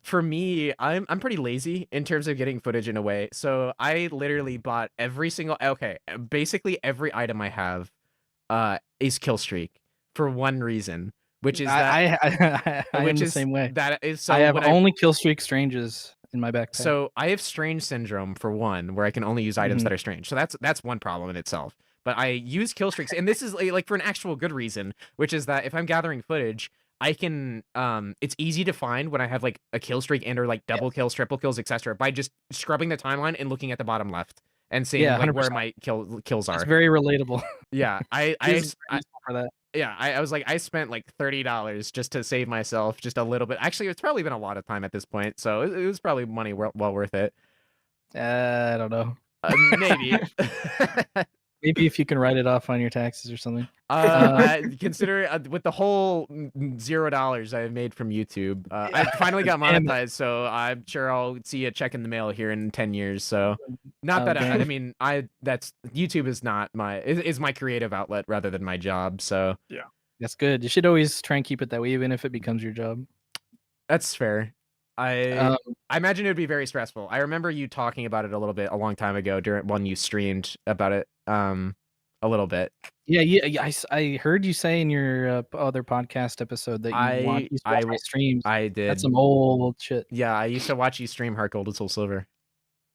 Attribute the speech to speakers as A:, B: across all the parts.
A: For me, I'm pretty lazy in terms of getting footage in a way. So I literally bought every single basically every item I have is kill streak for one reason, which is that
B: I am
A: which
B: the
A: is
B: same way.
A: that is
B: I
A: so
B: have
A: when I
B: only kill streak stranges in my backpack.
A: so I have strange syndrome for one, where I can only use items
B: Mhm.
A: that are strange. So that's one problem in itself. But I use kill streaks, and this is like for an actual good reason, which is that if I'm gathering footage, I can it's easy to find when I have like a kill streak and or like double
B: Yes.
A: kills, triple kills, etc. by just scrubbing the timeline and looking at the bottom left and
B: Yeah,
A: seeing like where
B: 100%.
A: my kills
B: It's
A: are.
B: very relatable.
A: Yeah,
B: It is very useful for that.
A: yeah, I was like, I spent like $30 just to save myself just a little bit. Actually, it's probably been a lot of time at this point, so it was probably money well worth it.
B: I don't know.
A: Maybe.
B: Maybe if you can write it off on your taxes or something.
A: I consider with the whole $0 I have made from YouTube. I
B: Yeah,
A: finally got
B: damn it.
A: monetized, so I'm sure I'll see a check in the mail here in 10 years. So, not
B: Oh,
A: that I
B: dang.
A: mean, I that's YouTube is not my is my creative outlet rather than my job. So
C: Yeah.
B: That's good. You should always try and keep it that way, even if it becomes your job.
A: that's fair. I
B: Um,
A: I imagine it would be very stressful. I remember you talking about it a little bit a long time ago during when you streamed about it a little bit.
B: yeah, I heard you say in your, other podcast episode that
A: I
B: used to
A: I
B: watch my
A: w-
B: streams.
A: I
B: That's
A: did.
B: some old shit.
A: Yeah, I used to watch you stream Heart Gold and Soul Silver.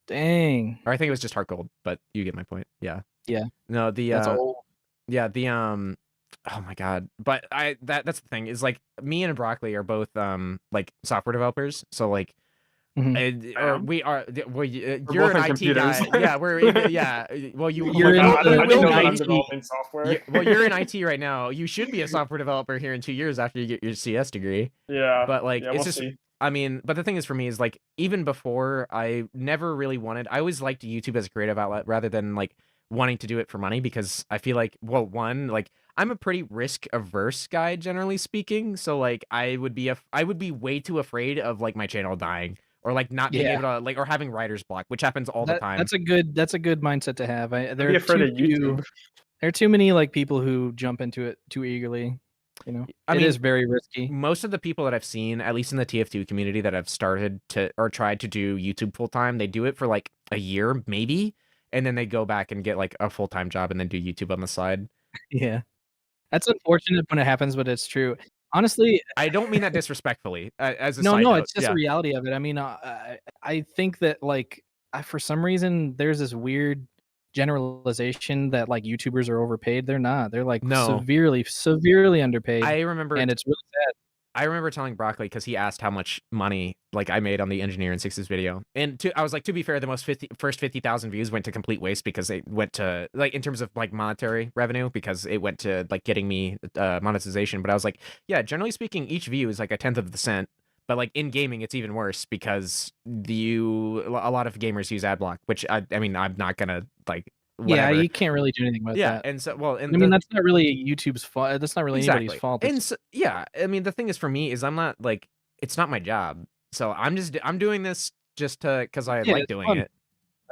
B: Dang.
A: Or I think it was just Heart Gold, but you get my point. Yeah.
B: Yeah,
A: No,
B: that's old.
A: yeah, oh my god. But that's the thing is like me and Broccoli are both like software developers. So like
B: Mhm.
C: I
A: or
C: am.
A: we are well
C: We're
A: you're
C: both
A: an
C: in
A: IT
C: computers.
A: guy. Yeah, we're in yeah, well you
C: Oh my
B: You're in
C: god,
A: you
C: I
A: will
C: don't know
A: be
C: that I'm
B: IT.
C: developing software.
A: well you're in IT right now. You should be a software developer here in 2 years after you get your CS degree.
C: Yeah.
A: But like
C: Yeah,
A: it's
C: we'll
A: just
C: see.
A: I mean, but the thing is for me is like even before I never really wanted I always liked YouTube as a creative outlet rather than like wanting to do it for money because I feel like well one like I'm a pretty risk averse guy generally speaking, so like I would be way too afraid of like my channel dying or like not being
B: Yeah,
A: able to like or having writer's block, which happens all the time.
B: that's a good mindset to have.
C: Don't be afraid of YouTube.
B: There are too many, like, people who jump into it too eagerly, you know?
A: I
B: It is
A: mean,
B: very risky.
A: most of the people that I've seen, at least in the TF2 community that have started to or tried to do YouTube full time, they do it for like a year maybe, and then they go back and get like a full-time job and then do YouTube on the side.
B: Yeah. That's unfortunate when it happens, but it's true. Honestly,
A: I don't mean that disrespectfully, as a
B: no,
A: side
B: no,
A: note.
B: it's just a
A: Yeah.
B: reality of it. I mean, I think that, like, for some reason, there's this weird generalization that, like, YouTubers are overpaid. They're not. They're, like,
A: No.
B: severely underpaid,
A: I remember
B: and it's really sad.
A: I remember telling Broccoli because he asked how much money like I made on the Engineer in Sixes video, and I was like, to be fair, the first 50,000 views went to complete waste because it went to like in terms of like monetary revenue because it went to like getting me monetization. But I was like, yeah, generally speaking, each view is like a tenth of the cent. But like in gaming, it's even worse because a lot of gamers use ad block, which I mean I'm not gonna like
B: Yeah,
A: whatever.
B: you can't really do anything about
A: Yeah,
B: that.
A: and so well,
B: I
A: and
B: mean,
A: the
B: that's not really YouTube's fault. That's not really anybody's
A: exactly.
B: fault.
A: And
B: It's
A: so yeah, I mean, the thing is for me is I'm not like it's not my job. So I'm doing this just to because I
B: yeah,
A: like
B: it's
A: doing
B: fun.
A: it.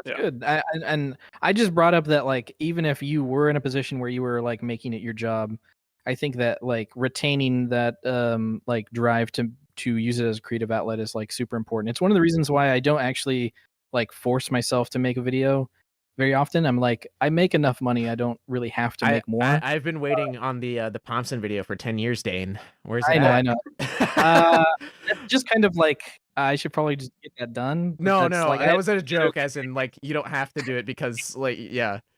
B: That's
C: Yeah.
B: good. And I just brought up that, like, even if you were in a position where you were, like, making it your job, I think that, like, retaining that, like, drive to use it as a creative outlet is, like, super important. It's one of the reasons why I don't actually, like, force myself to make a video very often. I'm like, I make enough money, I don't really have to make more.
A: I've been waiting on the Thompson video for 10 years, Dane. Where's it
B: I
A: at?
B: know. Uh, that's just kind of like, I should probably just get that done, but
A: No,
B: that's
A: no,
B: like
A: that was a
B: I
A: joke, as in like you don't have to do it because like yeah.